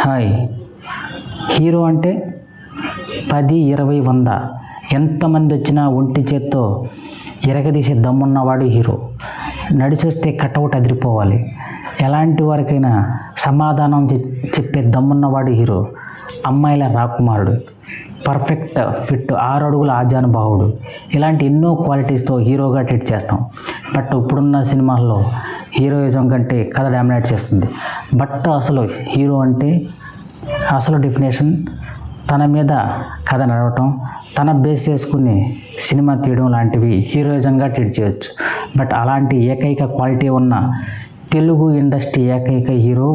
Hi. Hero అంటే 10, 20, 100 ఎంతమంది వచ్చినా ఒంటి చేత్తో ఎరగదీసే దమ్మున్నవాడు హీరో. నడిచొస్తే కటౌట్ అదిరిపోవాలి. ఎలాంటి వారికైనా సమాధానం చెప్పే దమ్మున్నవాడు హీరో. అమ్మాయిల రాకుమారుడు, పర్ఫెక్ట్ ఫిట్, 6 అడుగుల ఆజానుభావుడు. ఇలాంటి ఎన్నో క్వాలిటీస్తో హీరోగా ట్రీట్ చేస్తాం. బట్ ఇప్పుడున్న సినిమాల్లో హీరోయిజం కంటే కథ డామినేట్ చేస్తుంది. బట్ అసలు హీరో అంటే అసలు డెఫినేషన్ తన మీద కథ నడవటం, తన బేస్ చేసుకుని సినిమా తీయడం లాంటివి హీరోయిజంగా ట్రీట్ చేయొచ్చు. బట్ అలాంటి ఏకైక క్వాలిటీ ఉన్న తెలుగు ఇండస్ట్రీ ఏకైక hero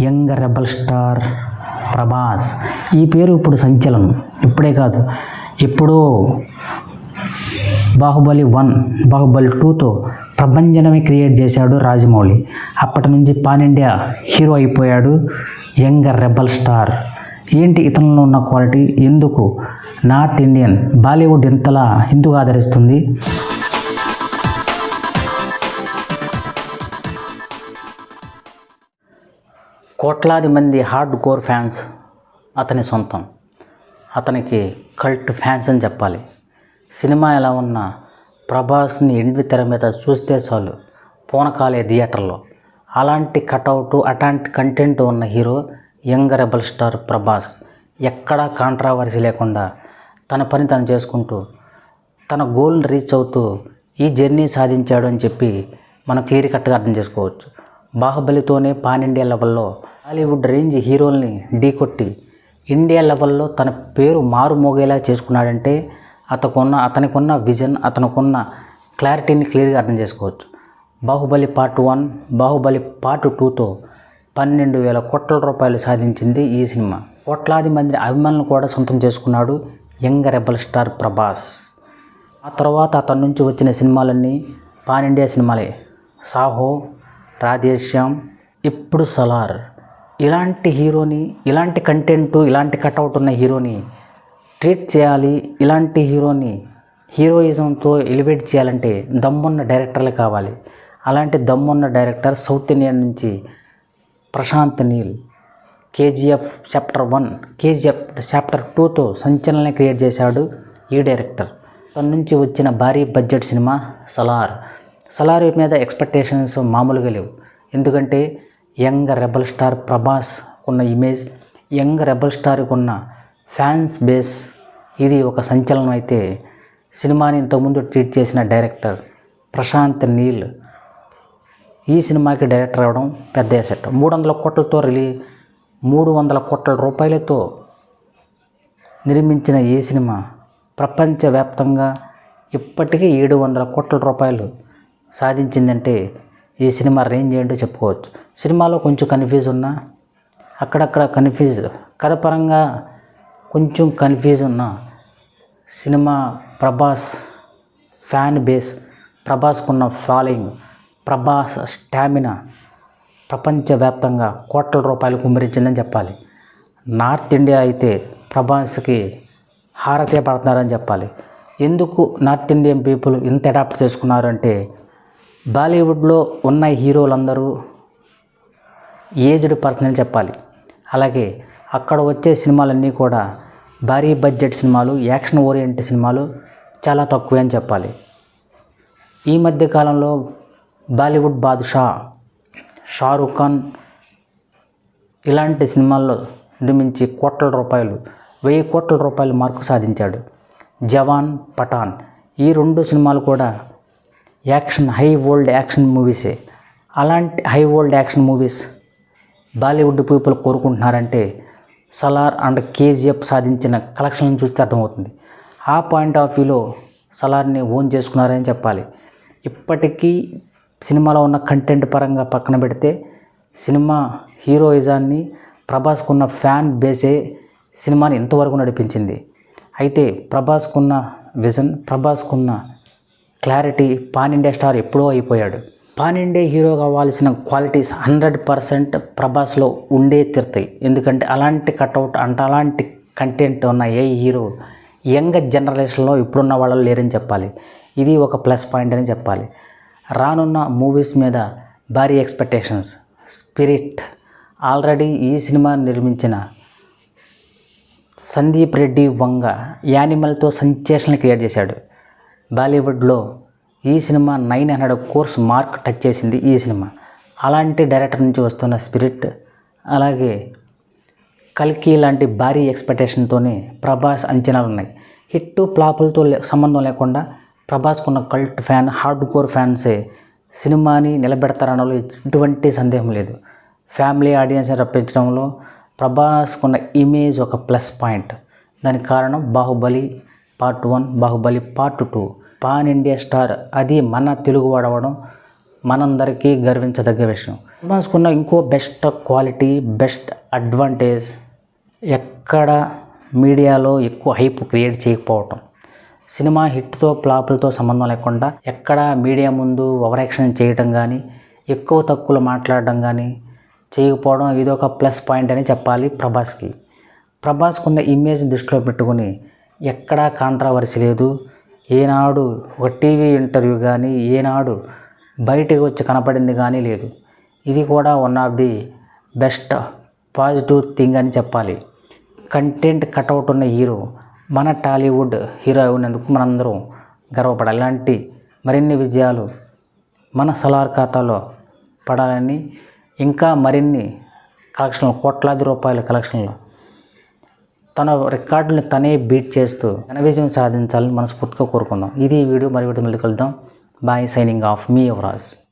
young rebel star Prabhas. ఈ పేరు ఇప్పుడు సంచలనం. ఇప్పుడే కాదు, ఎప్పుడో బాహుబలి 1, బాహుబలి 2తో ప్రభంజనమే క్రియేట్ చేశాడు రాజమౌళి. అప్పటి నుంచి పాన్ ఇండియా హీరో అయిపోయాడు యంగ్ రెబల్ స్టార్. ఏంటి ఇతనిలో ఉన్న క్వాలిటీ? ఎందుకు నార్త్ ఇండియన్ బాలీవుడ్ ఇంతలా ఎందుకు ఆదరిస్తుంది? కోట్లాది మంది హార్డ్ కోర్ ఫ్యాన్స్ అతని సొంతం. అతనికి కల్ట్ ఫ్యాన్స్ అని చెప్పాలి. సినిమా ఎలా ఉన్నా ప్రభాస్ని ఎండి తెర మీద చూస్తే చాలు పూనకాలే థియేటర్లో. అలాంటి కటౌట్, అలాంటి కంటెంట్ ఉన్న hero young rebel star Prabhas. ఎక్కడా కాంట్రావర్సీ లేకుండా తన పని తను చేసుకుంటూ తన గోల్ని రీచ్ అవుతూ ఈ జర్నీ సాధించాడు అని చెప్పి మనం క్లియర్ కట్గా అర్థం చేసుకోవచ్చు. బాహుబలితోనే పాన్ ఇండియా లెవెల్లో బాలీవుడ్ రేంజ్ హీరోల్ని ఢీకొట్టి ఇండియా లెవెల్లో తన పేరు మారుమోగేలా చేసుకున్నాడంటే అతనికున్న విజన్, అతనికున్న క్లారిటీని క్లియర్గా అర్థం చేసుకోవచ్చు. బాహుబలి పార్ట్ 1, బాహుబలి పార్ట్ 2తో 12,000 కోట్ల రూపాయలు సాధించింది ఈ సినిమా. కోట్లాది మంది అభిమానులు కూడా సొంతం చేసుకున్నాడు యంగ్ రెబల్ స్టార్ ప్రభాస్. ఆ తర్వాత అతని నుంచి వచ్చిన సినిమాలన్నీ పాన్ ఇండియా సినిమాలే. సాహో, రాధేశ్యామ్, ఇప్పుడు సలార్. ఇలాంటి హీరోని, ఇలాంటి కంటెంట్, ఇలాంటి కటౌట్ ఉన్న హీరోని ట్రీట్ చేయాలి. ఇలాంటి హీరోని హీరోయిజంతో ఎలివేట్ చేయాలంటే దమ్మున్న డైరెక్టర్లు కావాలి. అలాంటి దమ్మున్న డైరెక్టర్ సౌత్ ఇండియన్ నుంచి Prashanth Neel. KGF chapter 1, KGF chapter 2తో సంచలనం క్రియేట్ చేశాడు ఈ డైరెక్టర్. తన నుంచి వచ్చిన భారీ బడ్జెట్ సినిమా సలార్. సలార్ మీద ఎక్స్పెక్టేషన్స్ మామూలుగా లేవు. ఎందుకంటే యంగ్ రెబల్ స్టార్ ప్రభాస్ ఉన్న ఇమేజ్, యంగ్ రెబల్ స్టార్కి ఉన్న ఫ్యాన్స్ బేస్, ఇది ఒక సంచలనం. అయితే సినిమాని ఇంతకుముందు ట్రీట్ చేసిన డైరెక్టర్ ప్రశాంత్ నీల్ ఈ సినిమాకి డైరెక్టర్ అవ్వడం పెద్ద ఎసెట్. 300 కోట్లతో 300 కోట్ల రూపాయలతో నిర్మించిన ఈ సినిమా ప్రపంచవ్యాప్తంగా ఇప్పటికీ 700 కోట్ల రూపాయలు సాధించిందంటే ఈ సినిమా రేంజ్ ఏంటో చెప్పుకోవచ్చు. సినిమాలో కొంచెం కన్ఫ్యూజ్ ఉన్నా, అక్కడక్కడ కన్ఫ్యూజ్, కథపరంగా కొంచెం కన్ఫ్యూజ్ ఉన్న సినిమా ప్రభాస్ ఫ్యాన్ బేస్, ప్రభాస్కున్న ఫాలోయింగ్, ప్రభాస్ స్టామినా ప్రపంచవ్యాప్తంగా కోట్ల రూపాయలు కుమ్మరించిందని చెప్పాలి. నార్త్ ఇండియా అయితే ప్రభాస్కి హారతే పడుతున్నారని చెప్పాలి. ఎందుకు నార్త్ ఇండియన్ పీపుల్ ఇంత అడాప్ట్ చేసుకున్నారు అంటే, బాలీవుడ్లో ఉన్న హీరోలందరూ ఏజ్డ్ పర్సన్ చెప్పాలి. అలాగే అక్కడ వచ్చే సినిమాలన్నీ కూడా భారీ బడ్జెట్ సినిమాలు, యాక్షన్ ఓరియంటెడ్ సినిమాలు చాలా తక్కువే అని చెప్పాలి. ఈ మధ్య కాలంలో బాలీవుడ్ బాదుషా షారూఖ్ ఖాన్ ఇలాంటి సినిమాల్లో నిర్మించి కోట్ల రూపాయలు, 1000 కోట్ల రూపాయలు మార్కు సాధించాడు. జవాన్, పఠాన్ ఈ 2 సినిమాలు కూడా యాక్షన్, హై వరల్డ్ యాక్షన్ మూవీసే. అలాంటి high world action movies Bollywood people కోరుకుంటున్నారంటే సలార్ అండ్ కేజీఎఫ్ సాధించిన కలెక్షన్లను చూస్తే అర్థమవుతుంది. ఆ పాయింట్ ఆఫ్ వ్యూలో సలార్ని ఓన్ చేసుకున్నారని చెప్పాలి. ఇప్పటికీ సినిమాలో ఉన్న కంటెంట్ పరంగా పక్కన పెడితే సినిమా హీరోయిజాన్ని, ప్రభాస్కున్న ఫ్యాన్ బేసే సినిమాని ఇంతవరకు నడిపించింది. అయితే ప్రభాస్కున్న విజన్, ప్రభాస్కున్న క్లారిటీ పాన్ ఇండియా స్టార్ ఎప్పుడో అయిపోయాడు. పాన్ ఇండియా హీరో కావాల్సిన క్వాలిటీస్ 100% ప్రభాస్లో ఉండే తీరుతాయి. ఎందుకంటే అలాంటి కటౌట్ అంటే అలాంటి కంటెంట్ ఉన్న ఏ హీరో యంగ్ జనరేషన్లో ఇప్పుడున్న వాళ్ళు లేరని చెప్పాలి. ఇది ఒక ప్లస్ పాయింట్ అని చెప్పాలి. రానున్న మూవీస్ మీద భారీ ఎక్స్పెక్టేషన్స్, స్పిరిట్, ఆల్రెడీ ఈ సినిమా నిర్మించిన సందీప్ రెడ్డి వంగ యానిమల్తో సెన్సేషన్ క్రియేట్ చేశాడు. బాలీవుడ్లో ఈ సినిమా 900 కోర్స్ మార్క్ టచ్ చేసింది ఈ సినిమా. అలాంటి డైరెక్టర్ నుంచి వస్తున్న స్పిరిట్, అలాగే కల్కి లాంటి భారీ ఎక్స్పెక్టేషన్తోనే ప్రభాస్ అంచనాలు ఉన్నాయి. హిట్ ఫ్లాపులతో సంబంధం లేకుండా ప్రభాస్కున్న కల్ట్ ఫ్యాన్, హార్డ్ కోర్ ఫ్యాన్సే సినిమాని నిలబెడతారనలో ఎటువంటి సందేహం లేదు. ఫ్యామిలీ ఆడియన్స్ని రప్పించడంలో ప్రభాస్కున్న ఇమేజ్ ఒక ప్లస్ పాయింట్. దానికి కారణం Baahubali part 1, Baahubali part 2. Pan India star, అది మన తెలుగువాడు అవ్వడం మనందరికీ గర్వించదగ్గ విషయం. ప్రభాస్కున్న ఇంకో బెస్ట్ క్వాలిటీ, బెస్ట్ అడ్వాంటేజ్, ఎక్కడ మీడియాలో ఎక్కువ హైప్ క్రియేట్ చేయకపోవటం. సినిమా హిట్తో ఫ్లాపులతో సంబంధం లేకుండా ఎక్కడ మీడియా ముందు ఓవర్ యాక్షన్ చేయటం కానీ, ఎక్కువ తక్కువలు మాట్లాడడం కానీ చేయకపోవడం ఇదొక ప్లస్ పాయింట్ అని చెప్పాలి ప్రభాస్కి. ప్రభాస్కున్న ఇమేజ్ దృష్టిలో పెట్టుకుని ఎక్కడా కాంట్రవర్సీ లేదు. ఏనాడు ఒక టీవీ ఇంటర్వ్యూ కానీ, ఏనాడు బయటకు వచ్చి కనపడింది కానీ లేదు. ఇది కూడా one of the best positive thing అని చెప్పాలి. కంటెంట్ కట్అవుట్ ఉన్న హీరో మన టాలీవుడ్ హీరో అయినందుకు మనందరం గర్వపడాలి. ఇలాంటి మరిన్ని విజయాలు మన సలార్ ఖాతాలో పడాలని, ఇంకా మరిన్ని కలెక్షన్లు, కోట్లాది రూపాయల కలెక్షన్లు తన రికార్డుని తనే బీట్ చేస్తూ ఘన విజయం సాధించాలని మనస్ఫూర్తిగా కోరుకుందాం. ఇది ఈ వీడియో, మరి వీడియో మళ్ళీ కలుద్దాం. బాయ్, సైనింగ్ ఆఫ్, మీ యువరాజ్.